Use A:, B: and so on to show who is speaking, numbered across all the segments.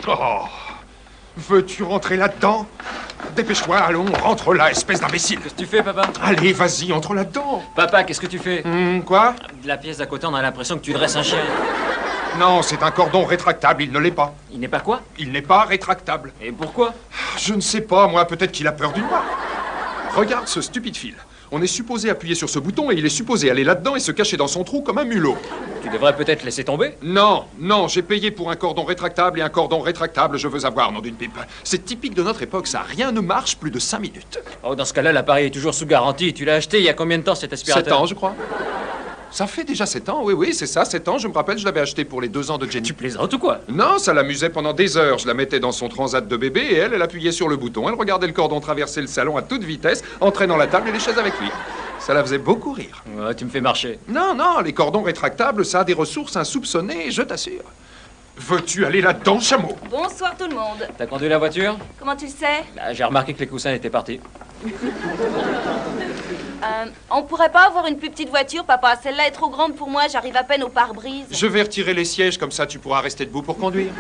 A: Oh, veux-tu rentrer là-dedans? Dépêche-toi, allons, rentre là, espèce d'imbécile.
B: Qu'est-ce que tu fais, papa?
A: Allez, vas-y, entre là-dedans.
B: Papa, qu'est-ce que tu fais?
A: Quoi?
B: De la pièce d'à côté, on a l'impression que tu dresses un chien.
A: Non, c'est un cordon rétractable, il ne l'est pas.
B: Il n'est pas quoi?
A: Il n'est pas rétractable.
B: Et pourquoi?
A: Je ne sais pas, moi, peut-être qu'il a peur du noir. Regarde ce stupide fil. On est supposé appuyer sur ce bouton et il est supposé aller là-dedans et se cacher dans son trou comme un mulot.
B: Tu devrais peut-être laisser tomber.
A: Non, j'ai payé pour un cordon rétractable et un cordon rétractable, je veux avoir, nom d'une pipe. C'est typique de notre époque, ça. Rien ne marche plus de 5 minutes.
B: Oh, dans ce cas-là, l'appareil est toujours sous garantie. Tu l'as acheté il y a combien de temps, cet aspirateur?
A: 7 ans, je crois. Ça fait déjà 7 ans, oui, c'est ça, 7 ans. Je me rappelle, je l'avais acheté pour les 2 ans de Jenny.
B: Tu plaisantes ou quoi?
A: Non, ça l'amusait pendant des heures. Je la mettais dans son transat de bébé et elle appuyait sur le bouton. Elle regardait le cordon traverser le salon à toute vitesse, entraînant la table et les chaises avec lui. Ça la faisait beaucoup rire.
B: Ouais, tu me fais marcher.
A: Non, les cordons rétractables, ça a des ressources insoupçonnées, je t'assure. Veux-tu aller là-dedans, chameau?
C: Bonsoir tout le monde.
B: T'as conduit la voiture?
C: Comment tu le sais?
B: Bah, j'ai remarqué que les coussins étaient partis.
C: On pourrait pas avoir une plus petite voiture, papa? Celle-là est trop grande pour moi, j'arrive à peine au pare-brise.
A: Je vais retirer les sièges, comme ça tu pourras rester debout pour conduire.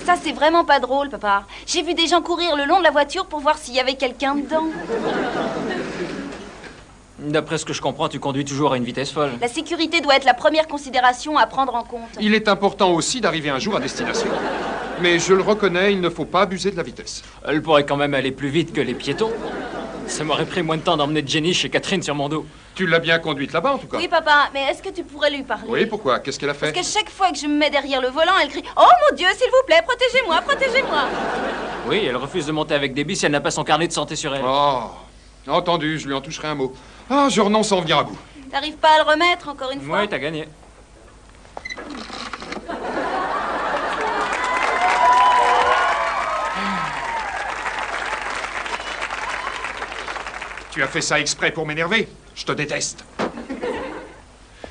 C: Ça, c'est vraiment pas drôle, papa. J'ai vu des gens courir le long de la voiture pour voir s'il y avait quelqu'un dedans.
B: D'après ce que je comprends, tu conduis toujours à une vitesse folle.
C: La sécurité doit être la première considération à prendre en compte.
A: Il est important aussi d'arriver un jour à destination. Mais je le reconnais, il ne faut pas abuser de la vitesse.
B: Elle pourrait quand même aller plus vite que les piétons. Ça m'aurait pris moins de temps d'emmener Jenny chez Catherine sur mon dos.
A: Tu l'as bien conduite là-bas, en tout cas.
C: Oui, papa, mais est-ce que tu pourrais lui parler?
A: Oui, pourquoi? Qu'est-ce qu'elle a fait?
C: Parce que chaque fois que je me mets derrière le volant, elle crie « Oh mon Dieu, s'il vous plaît, protégez-moi, protégez-moi !»
B: Oui, elle refuse de monter avec Debbie si elle n'a pas son carnet de santé sur elle.
A: Oh, entendu, je lui en toucherai un mot. Ah, je renonce sans venir à bout.
C: T'arrives pas à le remettre, encore une fois?
B: Oui, t'as gagné.
A: Tu as fait ça exprès pour m'énerver. Je te déteste.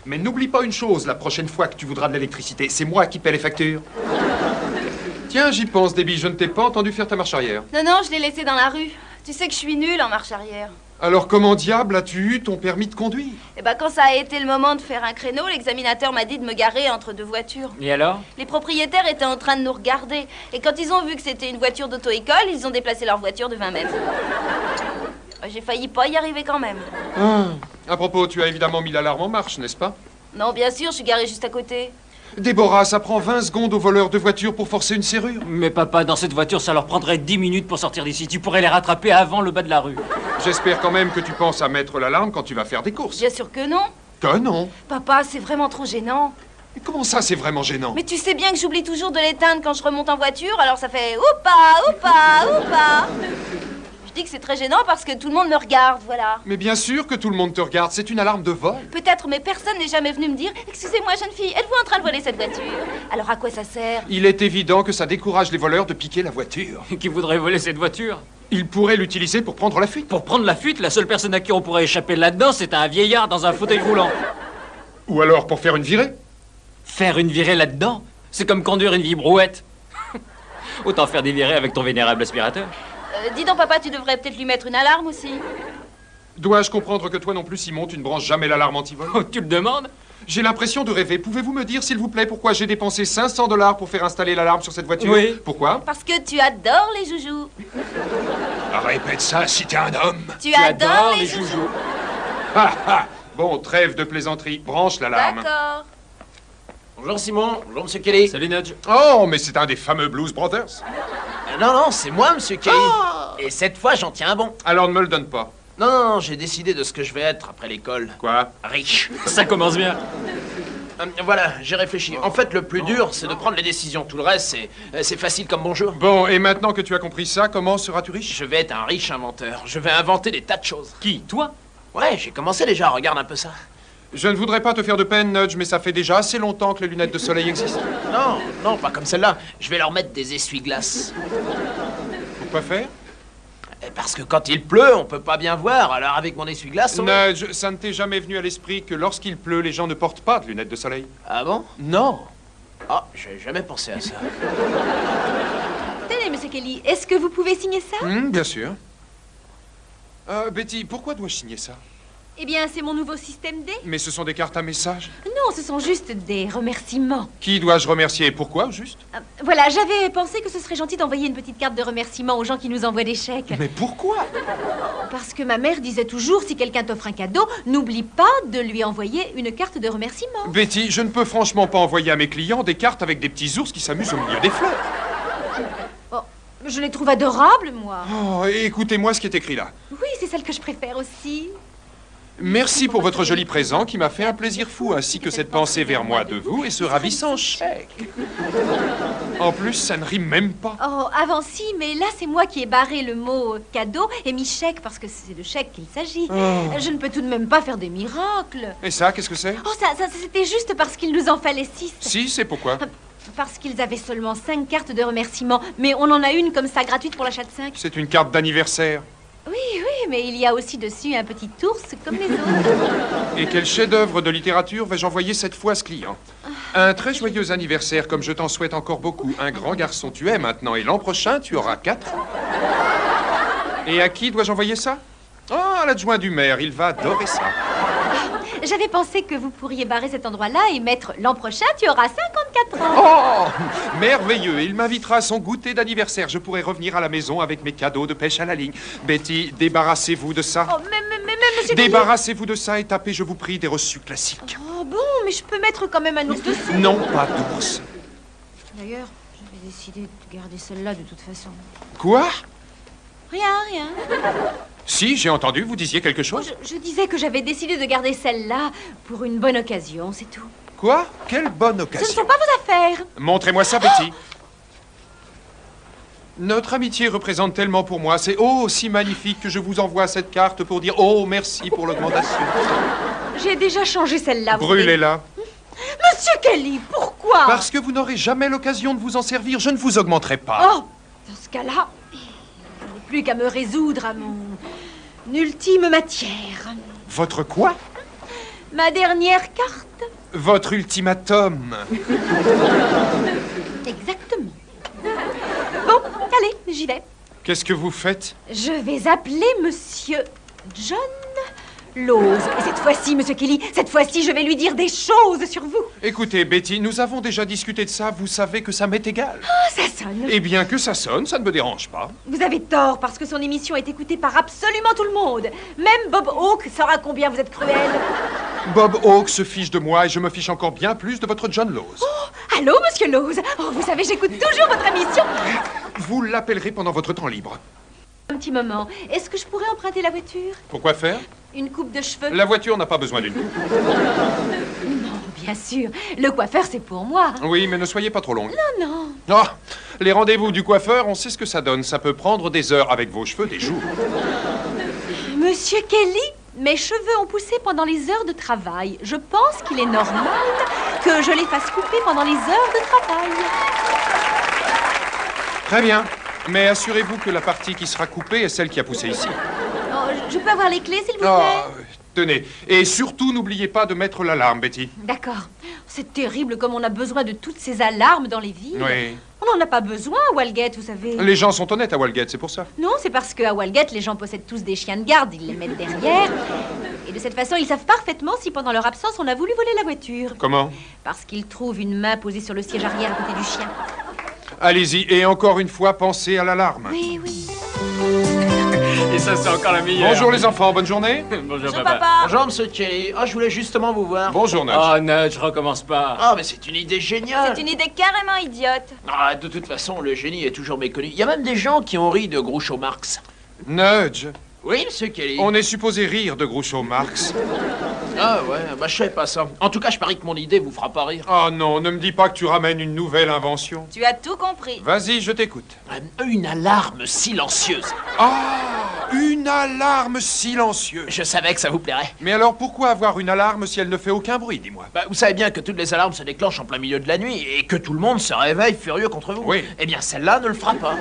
A: Mais n'oublie pas une chose, la prochaine fois que tu voudras de l'électricité, c'est moi qui paie les factures. Tiens, j'y pense, Debbie, je ne t'ai pas entendu faire ta marche arrière.
C: Non, je l'ai laissé dans la rue. Tu sais que je suis nulle en marche arrière.
A: Alors comment diable as-tu eu ton permis de conduire?
C: Eh ben, quand ça a été le moment de faire un créneau, l'examinateur m'a dit de me garer entre 2 voitures.
B: Et alors?
C: Les propriétaires étaient en train de nous regarder. Et quand ils ont vu que c'était une voiture d'auto-école, ils ont déplacé leur voiture de 20 mètres. J'ai failli pas y arriver quand même.
A: À propos, tu as évidemment mis l'alarme en marche, n'est-ce pas?
C: Non, bien sûr, je suis garée juste à côté.
A: Déborah, ça prend 20 secondes aux voleurs de voitures pour forcer une serrure.
B: Mais papa, dans cette voiture, ça leur prendrait 10 minutes pour sortir d'ici. Tu pourrais les rattraper avant le bas de la rue.
A: J'espère quand même que tu penses à mettre l'alarme quand tu vas faire des courses.
C: Bien sûr que non.
A: Que non.
C: Papa, c'est vraiment trop gênant.
A: Mais comment ça, c'est vraiment gênant?
C: Mais tu sais bien que j'oublie toujours de l'éteindre quand je remonte en voiture, alors ça fait oupa, oupa, oupa. Je dis que c'est très gênant parce que tout le monde me regarde, voilà.
A: Mais bien sûr que tout le monde te regarde, c'est une alarme de vol.
C: Peut-être, mais personne n'est jamais venu me dire « Excusez-moi, jeune fille, êtes-vous en train de voler cette voiture ?» Alors à quoi ça sert?
A: Il est évident que ça décourage les voleurs de piquer la voiture.
B: Qui voudrait voler cette voiture?
A: Ils pourraient l'utiliser pour prendre la fuite.
B: Pour prendre la fuite, la seule personne à qui on pourrait échapper là-dedans, c'est un vieillard dans un fauteuil roulant.
A: Ou alors pour faire une virée.
B: Faire une virée là-dedans, c'est comme conduire une vieille brouette. Autant faire des virées avec ton vénérable aspirateur.
C: Dis donc, papa, tu devrais peut-être lui mettre une alarme aussi.
A: Dois-je comprendre que toi non plus, Simon, tu ne branches jamais l'alarme anti-vol?
B: Oh, tu le demandes?
A: J'ai l'impression de rêver. Pouvez-vous me dire, s'il vous plaît, pourquoi j'ai dépensé 500 $ pour faire installer l'alarme sur cette voiture?
B: Oui.
A: Pourquoi?
C: Parce que tu adores les joujoux.
A: Répète ça si t'es un homme.
C: Tu adores les joujoux.
A: Bon, trêve de plaisanterie. Branche l'alarme.
C: D'accord.
D: Bonjour Simon, bonjour Monsieur Kelly.
B: Salut Nudge.
A: Oh, mais c'est un des fameux Blues Brothers.
D: Non, c'est moi Monsieur Kelly. Et cette fois, j'en tiens un bon.
A: Alors ne me le donne pas.
D: Non, j'ai décidé de ce que je vais être après l'école.
A: Quoi?
D: Riche.
B: Ça commence bien.
D: Voilà, j'ai réfléchi. En fait, le plus dur, c'est de prendre les décisions. Tout le reste, c'est facile comme bonjour.
A: Bon, et maintenant que tu as compris ça, comment seras-tu riche?
D: Je vais être un riche inventeur. Je vais inventer des tas de choses.
B: Qui? Toi?
D: Ouais, j'ai commencé déjà, regarde un peu ça.
A: Je ne voudrais pas te faire de peine, Nudge, mais ça fait déjà assez longtemps que les lunettes de soleil existent.
D: Non, pas comme celle-là. Je vais leur mettre des essuie-glaces.
A: Pourquoi faire?
D: Parce que quand il pleut, on peut pas bien voir. Alors avec mon essuie-glace,
A: Nudge, ça ne t'est jamais venu à l'esprit que lorsqu'il pleut, les gens ne portent pas de lunettes de soleil?
D: Ah bon? Non. Ah, j'ai jamais pensé à ça.
C: Tenez, monsieur Kelly, est-ce que vous pouvez signer ça?
A: Bien sûr. Betty, pourquoi dois-je signer ça?
E: Eh bien, c'est mon nouveau système D.
A: Mais ce sont des cartes à messages.
E: Non, ce sont juste des remerciements.
A: Qui dois-je remercier et pourquoi, au juste?
E: Voilà, j'avais pensé que ce serait gentil d'envoyer une petite carte de remerciement aux gens qui nous envoient des chèques.
A: Mais pourquoi?
E: Parce que ma mère disait toujours, si quelqu'un t'offre un cadeau, n'oublie pas de lui envoyer une carte de remerciement.
A: Betty, je ne peux franchement pas envoyer à mes clients des cartes avec des petits ours qui s'amusent au milieu des fleurs.
E: Oh, je les trouve adorables, moi.
A: Oh, écoutez-moi ce qui est écrit là.
E: Oui, c'est celle que je préfère aussi.
A: Merci pour votre joli présent qui m'a fait un plaisir fou, ainsi que cette pensée vers moi de vous et ce ravissant chèque. En plus, ça ne rime même pas.
E: Oh, avant si, mais là, c'est moi qui ai barré le mot cadeau et mis chèque, parce que c'est de chèque qu'il s'agit.
A: Oh.
E: Je ne peux tout de même pas faire des miracles.
A: Et ça, qu'est-ce que c'est?
E: Oh, ça c'était juste parce qu'il nous en fallait 6.
A: Si, c'est pourquoi?
E: Parce qu'ils avaient seulement 5 cartes de remerciement, mais on en a une comme ça gratuite pour l'achat de 5.
A: C'est une carte d'anniversaire.
E: Oui, mais il y a aussi dessus un petit ours comme les autres.
A: Et quel chef-d'œuvre de littérature vais-je envoyer cette fois à ce client? Un très joyeux anniversaire, comme je t'en souhaite encore beaucoup. Un grand garçon tu es maintenant, et l'an prochain, tu auras 4. Et à qui dois-je envoyer ça? Oh, à l'adjoint du maire, il va adorer ça.
E: J'avais pensé que vous pourriez barrer cet endroit-là et mettre l'an prochain, tu auras 54 ans.
A: Oh, merveilleux. Il m'invitera à son goûter d'anniversaire. Je pourrai revenir à la maison avec mes cadeaux de pêche à la ligne. Betty, débarrassez-vous de ça.
E: Oh, mais monsieur...
A: Débarrassez-vous de ça et tapez, je vous prie, des reçus classiques.
E: Oh, bon, mais je peux mettre quand même un ours dessus.
A: Non, pas d'ours.
E: D'ailleurs, j'avais décidé de garder celle-là de toute façon.
A: Quoi?
E: Rien.
A: Si, j'ai entendu, vous disiez quelque chose?
E: Je disais que j'avais décidé de garder celle-là pour une bonne occasion, c'est tout.
A: Quoi? Quelle bonne
E: Ce ne
A: occasion.
E: sont pas vos affaires.
A: Montrez-moi ça, Betty. Notre amitié représente tellement pour moi. C'est si magnifique que je vous envoie cette carte pour dire merci pour l'augmentation.
E: J'ai déjà changé celle-là.
A: Brûlez-la.
E: Monsieur Kelly, pourquoi?
A: Parce que vous n'aurez jamais l'occasion de vous en servir. Je ne vous augmenterai pas.
E: Oh, dans ce cas-là, je n'ai plus qu'à me résoudre à mon ultime matière.
A: Votre quoi?
E: Ma dernière carte.
A: Votre ultimatum.
E: Exactement. Bon, allez, j'y vais.
A: Qu'est-ce que vous faites?
E: Je vais appeler Monsieur John Laws. Et cette fois-ci, Monsieur Kelly, cette fois-ci, je vais lui dire des choses sur vous.
A: Écoutez, Betty, nous avons déjà discuté de ça. Vous savez que ça m'est égal.
E: Oh, ça sonne.
A: Et bien que ça sonne, ça ne me dérange pas.
E: Vous avez tort, parce que son émission est écoutée par absolument tout le monde. Même Bob Hawke saura combien vous êtes cruel.
A: Bob Hawke se fiche de moi et je me fiche encore bien plus de votre John Laws.
E: Oh, allô, Monsieur Laws. Oh, vous savez, j'écoute toujours votre émission.
A: Vous l'appellerez pendant votre temps libre.
E: Un petit moment. Est-ce que je pourrais emprunter la voiture?
A: Pourquoi faire?
E: Une coupe de cheveux?
A: La voiture n'a pas besoin d'une coupe.
E: Non, bien sûr. Le coiffeur, c'est pour moi.
A: Oui, mais ne soyez pas trop longue.
E: Non.
A: Oh, les rendez-vous du coiffeur, on sait ce que ça donne. Ça peut prendre des heures avec vos cheveux, des jours.
E: Monsieur Kelly, mes cheveux ont poussé pendant les heures de travail. Je pense qu'il est normal que je les fasse couper pendant les heures de travail.
A: Très bien. Mais assurez-vous que la partie qui sera coupée est celle qui a poussé ici.
E: Oh, je peux avoir les clés, s'il vous plaît?
A: Oh, tenez. Et surtout, n'oubliez pas de mettre l'alarme, Betty.
E: D'accord. C'est terrible comme on a besoin de toutes ces alarmes dans les villes.
A: Oui.
E: On n'en a pas besoin à Walgett, vous savez.
A: Les gens sont honnêtes à Walgett, c'est pour ça.
E: Non, c'est parce qu'à Walgett, les gens possèdent tous des chiens de garde. Ils les mettent derrière. Et de cette façon, ils savent parfaitement si pendant leur absence, on a voulu voler la voiture.
A: Comment?
E: Parce qu'ils trouvent une main posée sur le siège arrière à côté du chien.
A: Allez-y, et encore une fois, pensez à l'alarme.
E: Oui.
B: Et ça, c'est encore la meilleure.
A: Bonjour les enfants, bonne journée.
B: Bonjour,
C: Bonjour,
B: papa.
C: papa.
D: Bonjour, monsieur Kelly. Ah, je voulais justement vous voir.
A: Bonjour, Nudge.
B: Oh, Nudge, recommence pas.
D: Ah, mais c'est une idée géniale.
C: C'est une idée carrément idiote.
D: Ah, de toute façon, le génie est toujours méconnu. Il y a même des gens qui ont ri de Groucho Marx.
A: Nudge,
D: Oui, monsieur Kelly.
A: on est supposé rire de Groucho Marx.
D: Ah ouais, bah je fais pas ça. En tout cas, je parie que mon idée vous fera pas rire.
A: Oh non, ne me dis pas que tu ramènes une nouvelle invention.
C: Tu as tout compris.
A: Vas-y, je t'écoute.
D: Une alarme silencieuse.
A: Ah, une alarme silencieuse.
D: Je savais que ça vous plairait.
A: Mais alors pourquoi avoir une alarme si elle ne fait aucun bruit, dis-moi?
D: Bah, vous savez bien que toutes les alarmes se déclenchent en plein milieu de la nuit et que tout le monde se réveille furieux contre vous.
A: Oui.
D: Eh bien, celle-là ne le fera pas.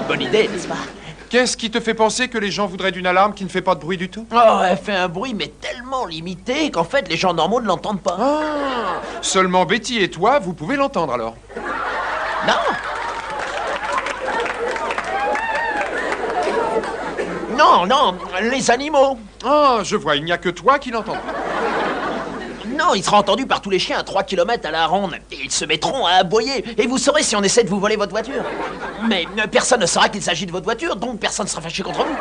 D: Bonne idée, n'est-ce pas?
A: Qu'est-ce qui te fait penser que les gens voudraient d'une alarme qui ne fait pas de bruit du tout?
D: Oh, elle fait un bruit, mais tellement limité qu'en fait, les gens normaux ne l'entendent pas.
A: Ah, seulement Betty et toi, vous pouvez l'entendre alors.
D: Non. Non, les animaux.
A: Oh, je vois, il n'y a que toi qui l'entendras.
D: Non, il sera entendu par tous les chiens à 3 km à la ronde. Et ils se mettront à aboyer. Et vous saurez si on essaie de vous voler votre voiture. Mais personne ne saura qu'il s'agit de votre voiture, donc personne ne sera fâché contre vous.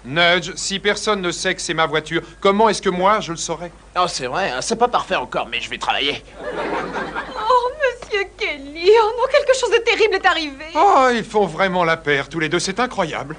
A: Nudge, si personne ne sait que c'est ma voiture, comment est-ce que moi, je le saurais?
D: Oh, c'est vrai, c'est pas parfait encore, mais je vais travailler.
E: Oh, monsieur Kelly, oh non, quelque chose de terrible est arrivé.
A: Oh, ils font vraiment la paire, tous les deux, c'est incroyable.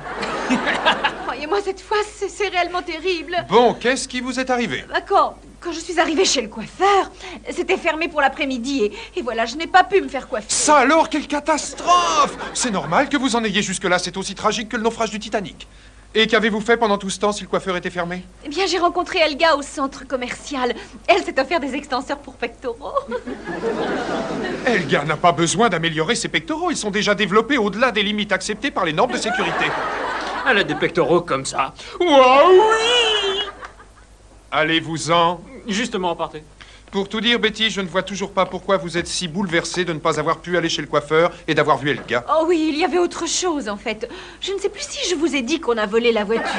E: Croyez-moi, cette fois, c'est réellement terrible.
A: Bon, qu'est-ce qui vous est arrivé?
E: Quand je suis arrivée chez le coiffeur, c'était fermé pour l'après-midi et voilà, je n'ai pas pu me faire coiffer.
A: Ça alors, quelle catastrophe! C'est normal que vous en ayez jusque-là, c'est aussi tragique que le naufrage du Titanic. Et qu'avez-vous fait pendant tout ce temps si le coiffeur était fermé?
E: Eh bien, j'ai rencontré Elga au centre commercial. Elle s'est offert des extenseurs pour pectoraux.
A: Elga n'a pas besoin d'améliorer ses pectoraux, ils sont déjà développés au-delà des limites acceptées par les normes de sécurité.
B: Elle a des pectoraux comme ça.
A: Waouh, oui! Allez-vous-en.
B: Justement, partez.
A: Pour tout dire, Betty, je ne vois toujours pas pourquoi vous êtes si bouleversée de ne pas avoir pu aller chez le coiffeur et d'avoir vu Elga.
E: Oh oui, il y avait autre chose, en fait. Je ne sais plus si je vous ai dit qu'on a volé la voiture.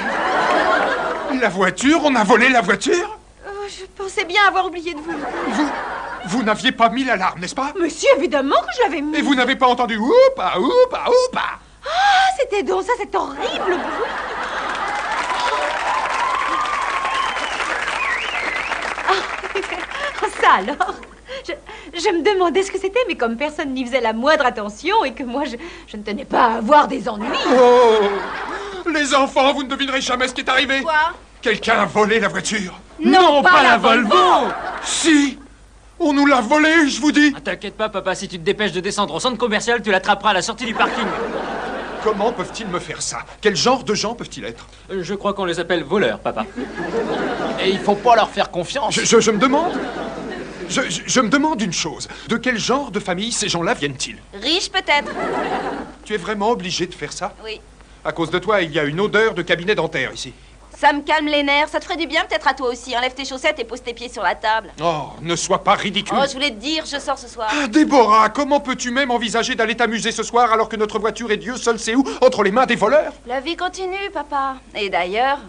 A: La voiture? On a volé la voiture?
E: Je pensais bien avoir oublié de vous.
A: Vous n'aviez pas mis l'alarme, n'est-ce pas?
E: Monsieur, évidemment que je l'avais mis.
A: Et vous n'avez pas entendu oupa, oupa, oupa?
E: Ah, c'était donc ça, cet horrible bruit. Ah, ça alors. Je me demandais ce que c'était, mais comme personne n'y faisait la moindre attention et que moi, je ne tenais pas à avoir des ennuis.
A: Oh! Les enfants, vous ne devinerez jamais ce qui est arrivé.
C: Quoi?
A: Quelqu'un a volé la voiture.
E: Non, pas la Volvo.
A: Si! On nous l'a volée, je vous dis.
B: Ah, t'inquiète pas, papa, si tu te dépêches de descendre au centre commercial, tu l'attraperas à la sortie du parking.
A: Comment peuvent-ils me faire ça? Quel genre de gens peuvent-ils être?
B: Je crois qu'on les appelle voleurs, papa.
D: Et il faut pas leur faire confiance.
A: Je me demande... Je me demande une chose. De quel genre de famille ces gens-là viennent-ils?
C: Riche peut-être?
A: Tu es vraiment obligé de faire ça?
C: Oui.
A: À cause de toi, il y a une odeur de cabinet dentaire ici.
C: Ça me calme les nerfs. Ça te ferait du bien peut-être à toi aussi. Enlève tes chaussettes et pose tes pieds sur la table.
A: Oh, ne sois pas ridicule.
C: Oh, je voulais te dire, je sors ce soir.
A: Ah, Déborah, comment peux-tu même envisager d'aller t'amuser ce soir alors que notre voiture est Dieu seul sait où, entre les mains des voleurs?
C: La vie continue, papa. Et d'ailleurs...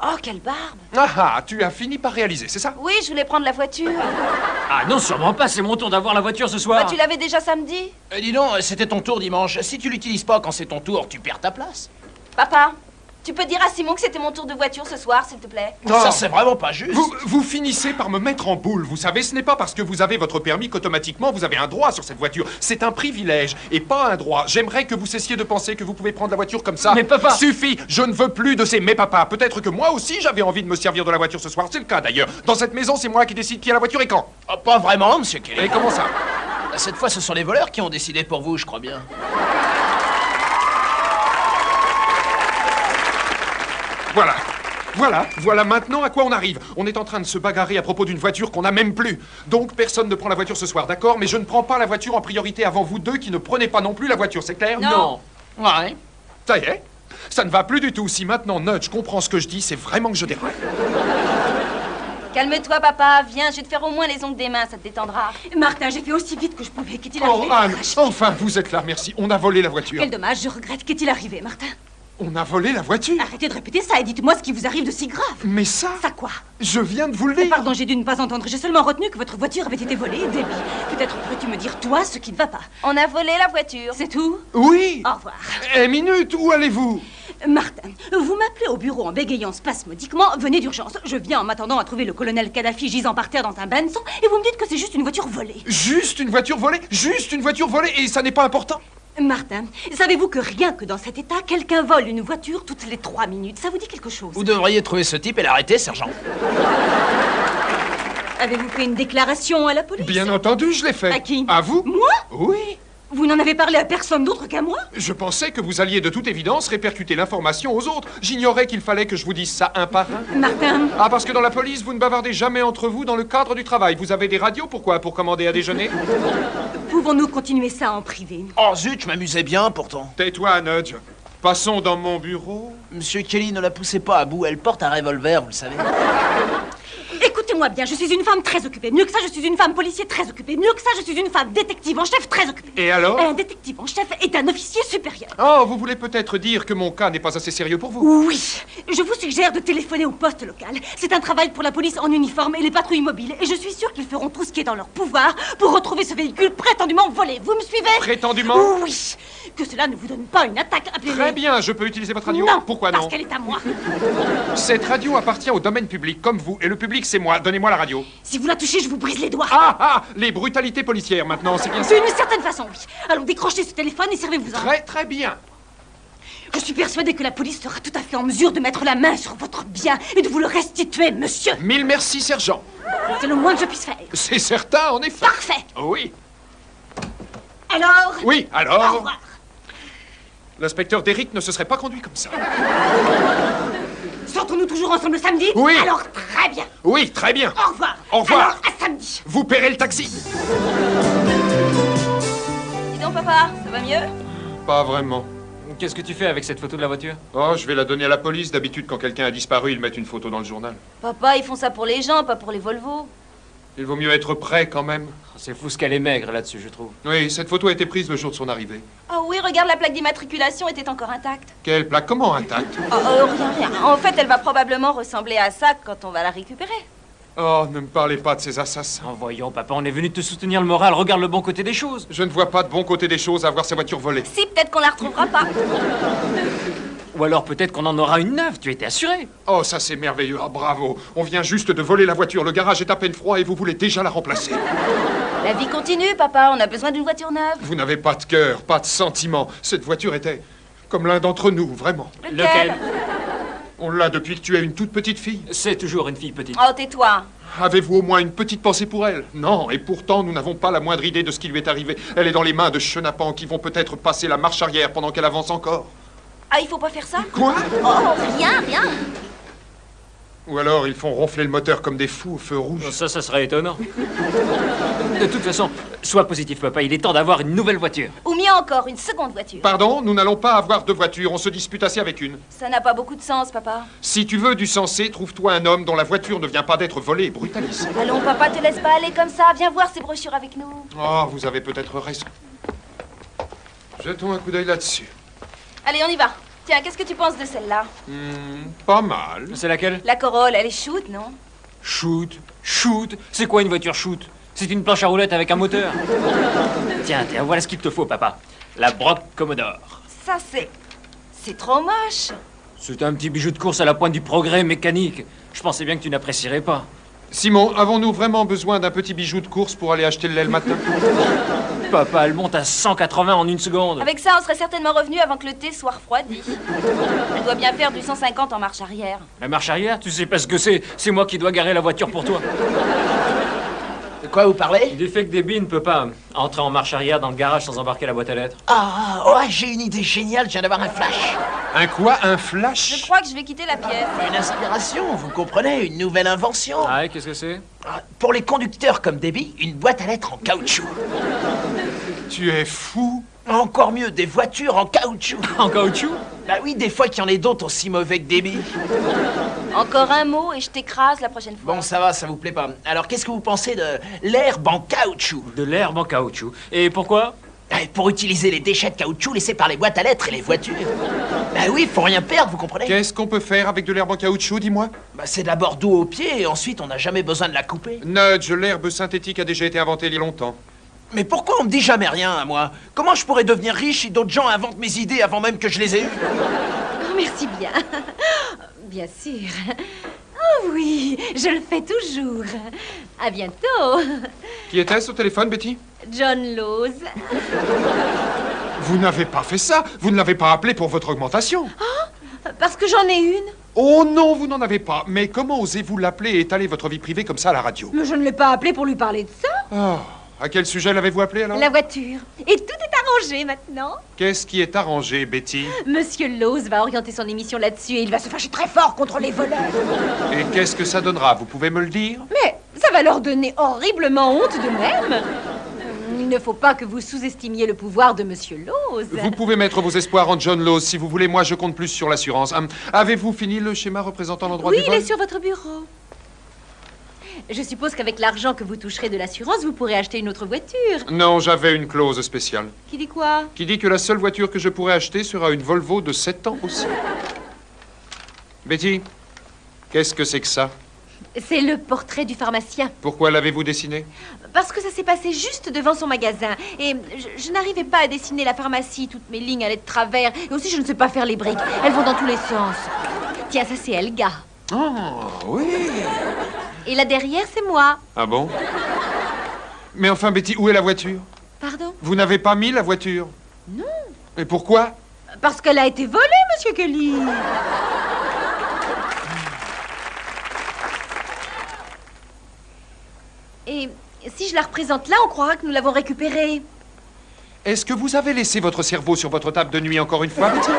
C: Oh, quelle barbe!
A: Ah, tu as fini par réaliser, c'est ça?
C: Oui, je voulais prendre la voiture.
B: Ah non, sûrement pas, c'est mon tour d'avoir la voiture ce soir.
C: Bah, tu l'avais déjà samedi.
D: Dis donc, c'était ton tour dimanche. Si tu l'utilises pas quand c'est ton tour, tu perds ta place.
C: Papa, tu peux dire à Simon que c'était mon tour de voiture ce soir, s'il te plaît?
D: Ça, c'est vraiment pas juste.
A: Vous finissez par me mettre en boule, vous savez, ce n'est pas parce que vous avez votre permis qu'automatiquement vous avez un droit sur cette voiture. C'est un privilège et pas un droit. J'aimerais que vous cessiez de penser que vous pouvez prendre la voiture comme ça.
B: Mais papa...
A: Suffit, je ne veux plus de ces mais papa. Peut-être que moi aussi j'avais envie de me servir de la voiture ce soir, c'est le cas d'ailleurs. Dans cette maison, c'est moi qui décide qui a la voiture et quand.
D: Oh, pas vraiment, monsieur Kelly.
A: Et comment ça?
D: Cette fois, ce sont les voleurs qui ont décidé pour vous, je crois bien.
A: Voilà maintenant à quoi on arrive. On est en train de se bagarrer à propos d'une voiture qu'on n'a même plus. Donc personne ne prend la voiture ce soir, d'accord? Mais je ne prends pas la voiture en priorité avant vous deux qui ne prenez pas non plus la voiture, c'est clair?
C: Non.
D: Ouais.
A: Ça y est, ça ne va plus du tout. Si maintenant Nudge comprend ce que je dis, c'est vraiment que je déraille.
C: Calme-toi, papa. Viens, je vais te faire au moins les ongles des mains, ça te détendra.
E: Martin, j'ai fait aussi vite que je pouvais. Qu'est-il
A: Oh,
E: arrivé?
A: Anne, enfin, vous êtes là, merci. On a volé la voiture.
E: Quel dommage, je regrette. Qu'est-il arrivé, Martin?
A: On a volé la voiture?
E: Arrêtez de répéter ça et dites-moi ce qui vous arrive de si grave.
A: Mais ça,
E: Ça quoi?
A: je viens de vous le dire.
E: Pardon, j'ai dû ne pas entendre. J'ai seulement retenu que votre voiture avait été volée. Debbie, peut-être pourrais-tu me dire, toi, ce qui ne va pas?
C: On a volé la voiture.
E: C'est tout?
A: Oui.
E: Au revoir.
A: Minute, où allez-vous?
E: Martin, vous m'appelez au bureau en bégayant spasmodiquement. Venez d'urgence. Je viens en m'attendant à trouver le colonel Kadhafi gisant par terre dans un bain de sang et vous me dites que c'est juste une voiture volée.
A: Juste une voiture volée? Juste une voiture volée et ça n'est pas important?
E: Martin, savez-vous que rien que dans cet état, quelqu'un vole une voiture toutes les 3 minutes? Ça vous dit quelque chose?
D: Vous devriez trouver ce type et l'arrêter, sergent.
E: Avez-vous fait une déclaration à la police?
A: Bien entendu, je l'ai fait.
E: À qui?
A: À vous?
E: Moi?
A: Oui.
E: Vous n'en avez parlé à personne d'autre qu'à moi?
A: Je pensais que vous alliez de toute évidence répercuter l'information aux autres. J'ignorais qu'il fallait que je vous dise ça un par un.
E: Martin,
A: Ah, parce que dans la police, vous ne bavardez jamais entre vous dans le cadre du travail. Vous avez des radios, pourquoi? Pour commander à déjeuner?
E: pouvons-nous continuer ça en privé?
D: Oh zut, je m'amusais bien pourtant.
A: Tais-toi, Nudge. Passons dans mon bureau.
D: Monsieur Kelly, ne la poussez pas à bout, elle porte un revolver, vous le savez.
E: Écoutez-moi Écoutez-moi bien, je suis une femme très occupée. Mieux que ça, je suis une femme policier très occupée. Mieux que ça, je suis une femme détective en chef très occupée.
A: Et alors?
E: Un détective en chef est un officier supérieur.
A: Oh, vous voulez peut-être dire que mon cas n'est pas assez sérieux pour vous?
E: Oui, je vous suggère de téléphoner au poste local. C'est un travail pour la police en uniforme et les patrouilles mobiles. Et je suis sûre qu'ils feront tout ce qui est dans leur pouvoir pour retrouver ce véhicule prétendument volé. Vous me suivez?
A: Prétendument?
E: Oui. Que cela ne vous donne pas une attaque, appelez-les.
A: Très bien, je peux utiliser votre radio?
E: Non.
A: Pourquoi non?
E: Parce qu'elle est à moi.
A: Cette radio appartient au domaine public, comme vous. Et le public, c'est moi. Donnez-moi la radio.
E: Si vous la touchez, je vous brise les doigts.
A: Ah, les brutalités policières, maintenant, c'est bien ça?
E: D'une certaine façon, oui. Allons décrochez ce téléphone et servez-vous-en.
A: Très, très bien.
E: Je suis persuadée que la police sera tout à fait en mesure de mettre la main sur votre bien et de vous le restituer, monsieur.
A: Mille merci, sergent.
E: C'est le moins que je puisse faire.
A: C'est certain, en effet.
E: Parfait.
A: Oui.
E: Alors?
A: Oui,
E: Au
A: alors?
E: revoir.
A: L'inspecteur Derrick ne se serait pas conduit comme ça.
E: Sortons-nous toujours ensemble samedi?
A: Oui.
E: Alors, très bien.
A: Oui, très bien.
E: Au revoir.
A: Au revoir.
E: Alors, à samedi.
A: Vous paierez le taxi.
C: Dis donc, papa, ça va mieux?
A: Pas vraiment.
B: Qu'est-ce que tu fais avec cette photo de la voiture?
A: Oh, je vais la donner à la police. D'habitude, quand quelqu'un a disparu, ils mettent une photo dans le journal.
C: Papa, ils font ça pour les gens, pas pour les Volvo.
A: Il vaut mieux être prêt quand même.
B: C'est fou ce qu'elle est maigre là-dessus, je trouve.
A: Oui, cette photo a été prise le jour de son arrivée.
C: Oh oui, regarde, la plaque d'immatriculation était encore intacte.
A: Quelle plaque? Comment intacte?
C: Rien. En fait, elle va probablement ressembler à ça quand on va la récupérer.
A: Oh, ne me parlez pas de ces assassins.
B: Oh, voyons, papa, on est venu te soutenir le moral. Regarde le bon côté des choses.
A: Je ne vois pas de bon côté des choses à voir sa voiture volée.
C: Si, peut-être qu'on la retrouvera pas.
B: Ou alors peut-être qu'on en aura une neuve, tu étais assuré.
A: Oh, ça c'est merveilleux. Ah, bravo. On vient juste de voler la voiture. Le garage est à peine froid et vous voulez déjà la remplacer.
C: La vie continue, papa, on a besoin d'une voiture neuve.
A: Vous n'avez pas de cœur, pas de sentiment. Cette voiture était comme l'un d'entre nous, vraiment.
B: Lequel?
A: On l'a depuis que tu es une toute petite fille.
B: C'est toujours une fille petite.
C: Oh, tais-toi.
A: Avez-vous au moins une petite pensée pour elle? Non, et pourtant nous n'avons pas la moindre idée de ce qui lui est arrivé. Elle est dans les mains de chenapans qui vont peut-être passer la marche arrière pendant qu'elle avance encore.
C: Ah, il faut pas faire ça?
A: Quoi?
C: Oh, rien.
A: Ou alors ils font ronfler le moteur comme des fous au feu rouge.
B: Ça serait étonnant. De toute façon, sois positif, papa. Il est temps d'avoir une nouvelle voiture.
C: Ou mieux encore, une seconde voiture.
A: Pardon, nous n'allons pas avoir deux voitures, on se dispute assez avec une.
C: Ça n'a pas beaucoup de sens, papa.
A: Si tu veux du sensé, trouve-toi un homme dont la voiture ne vient pas d'être volée et brutalisée.
C: Allons, papa, te laisse pas aller comme ça. Viens voir ces brochures avec nous.
A: Oh, vous avez peut-être raison. Jetons un coup d'œil là-dessus.
C: Allez, on y va. Tiens, qu'est-ce que tu penses de celle-là?
A: Pas mal.
B: C'est laquelle?
C: La Corolle, elle est shoot, non?
B: Shoot. C'est quoi une voiture shoot? C'est une planche à roulettes avec un moteur. Tiens, voilà ce qu'il te faut, papa. La Brock Commodore.
C: Ça, c'est trop moche.
B: C'est un petit bijou de course à la pointe du progrès mécanique. Je pensais bien que tu n'apprécierais pas.
A: Simon, avons-nous vraiment besoin d'un petit bijou de course pour aller acheter le lait le matin?
B: Papa, elle monte à 180 en une seconde.
C: Avec ça, on serait certainement revenu avant que le thé soit refroidi. Elle doit bien faire du 150 en marche arrière.
B: La marche arrière, tu sais pas ce que c'est. C'est moi qui dois garer la voiture pour toi.
D: De quoi vous parlez?
B: Du fait que Debbie ne peut pas entrer en marche arrière dans le garage sans embarquer la boîte à lettres.
D: J'ai une idée géniale, je viens d'avoir un flash.
A: Un quoi? Un flash?
C: Je crois que je vais quitter la pièce.
D: Une inspiration, vous comprenez, une nouvelle invention.
B: Ah ouais, qu'est-ce que c'est?
D: Pour les conducteurs comme Debbie, une boîte à lettres en caoutchouc.
A: Tu es fou?
D: Encore mieux, des voitures en caoutchouc.
B: En caoutchouc?
D: Bah oui, des fois qu'il y en ait d'autres aussi mauvais que Debbie.
C: Encore un mot et je t'écrase la prochaine fois.
D: Bon, ça va, ça vous plaît pas. Alors, qu'est-ce que vous pensez de l'herbe en caoutchouc?
B: De l'herbe en caoutchouc. Et pourquoi?
D: Pour utiliser les déchets de caoutchouc laissés par les boîtes à lettres et les voitures. Bah oui, faut rien perdre, vous comprenez?
A: Qu'est-ce qu'on peut faire avec de l'herbe en caoutchouc, dis-moi?
D: Bah c'est d'abord d'eau aux pieds et ensuite on n'a jamais besoin de la couper.
A: Nudge, l'herbe synthétique a déjà été inventée il y a longtemps.
D: Mais pourquoi on me dit jamais rien à moi? Comment je pourrais devenir riche si d'autres gens inventent mes idées avant même que je les ai eues?
E: Oh, merci bien. Bien sûr. Oh oui, je le fais toujours. À bientôt.
A: Qui était-ce au téléphone, Betty?
E: John Laws.
A: Vous n'avez pas fait ça. Vous ne l'avez pas appelé pour votre augmentation.
E: Parce que j'en ai une.
A: Oh non, vous n'en avez pas. Mais comment osez-vous l'appeler et étaler votre vie privée comme ça à la radio?
E: Mais je ne l'ai pas appelé pour lui parler de ça.
A: Oh, à quel sujet l'avez-vous appelé alors?
E: La voiture. Et tout est arrangé maintenant.
A: Qu'est-ce qui est arrangé, Betty?
E: Monsieur Laws va orienter son émission là-dessus et il va se fâcher très fort contre les voleurs.
A: Et qu'est-ce que ça donnera? Vous pouvez me le dire?
E: Mais ça va leur donner horriblement honte de même. Il ne faut pas que vous sous-estimiez le pouvoir de Monsieur Laws.
A: Vous pouvez mettre vos espoirs en John Laws si vous voulez. Moi, je compte plus sur l'assurance. Avez-vous fini le schéma représentant l'endroit
E: Oui,
A: du
E: il
A: vol?
E: est sur votre bureau. Je suppose qu'avec l'argent que vous toucherez de l'assurance, vous pourrez acheter une autre voiture.
A: Non, j'avais une clause spéciale.
E: Qui dit quoi?
A: Qui dit que la seule voiture que je pourrais acheter sera une Volvo de 7 ans aussi. Betty, qu'est-ce que c'est que ça?
E: C'est le portrait du pharmacien.
A: Pourquoi l'avez-vous dessiné?
E: Parce que ça s'est passé juste devant son magasin. Et je n'arrivais pas à dessiner la pharmacie. Toutes mes lignes allaient de travers. Et aussi, je ne sais pas faire les briques. Elles vont dans tous les sens. Tiens, ça c'est Helga.
A: Oh, oui.
E: Et là derrière, c'est moi.
A: Ah bon? Mais enfin, Betty, où est la voiture?
E: Pardon?
A: Vous n'avez pas mis la voiture?
E: Non.
A: Et pourquoi?
E: Parce qu'elle a été volée, monsieur Kelly. Et si je la représente là, on croira que nous l'avons récupérée.
A: Est-ce que vous avez laissé votre cerveau sur votre table de nuit encore une fois, Betty?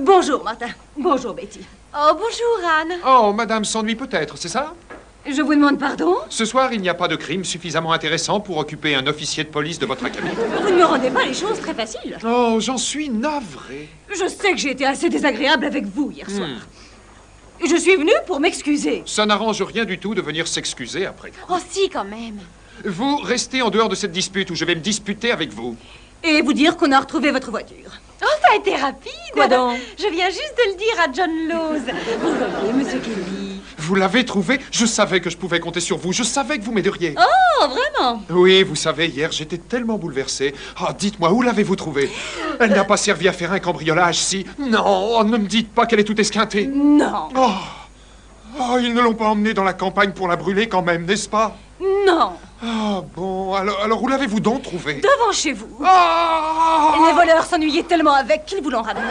E: Bonjour, Martin. Bonjour, Betty. Oh, bonjour, Anne.
A: Oh, madame s'ennuie peut-être, c'est ça?
E: Je vous demande pardon?
A: Ce soir, il n'y a pas de crime suffisamment intéressant pour occuper un officier de police de votre acabit.
E: Vous ne me rendez pas les choses très faciles.
A: Oh, j'en suis navré.
E: Je sais que j'ai été assez désagréable avec vous hier soir. Et je suis venue pour m'excuser.
A: Ça n'arrange rien du tout de venir s'excuser après.
E: Oh, si, quand même.
A: Vous restez en dehors de cette dispute où je vais me disputer avec vous.
E: Et vous dire qu'on a retrouvé votre voiture. Oh, ça a été rapide. Quoi donc? Je viens juste de le dire à John Laws. Vous voyez, monsieur Kelly.
A: Vous l'avez trouvé? Je savais que je pouvais compter sur vous. Je savais que vous m'aideriez.
E: Oh, vraiment?
A: Oui, vous savez, hier, j'étais tellement bouleversé. Ah, dites-moi, où l'avez-vous trouvée? Elle n'a pas servi à faire un cambriolage, si? Non, oh, ne me dites pas qu'elle est toute esquintée.
E: Non.
A: Oh, oh, ils ne l'ont pas emmenée dans la campagne pour la brûler quand même, n'est-ce pas?
E: Non.
A: Ah, bon, alors où l'avez-vous donc trouvée?
E: Devant chez vous.
A: Ah!
E: Les voleurs s'ennuyaient tellement avec qu'ils vous l'ont ramené.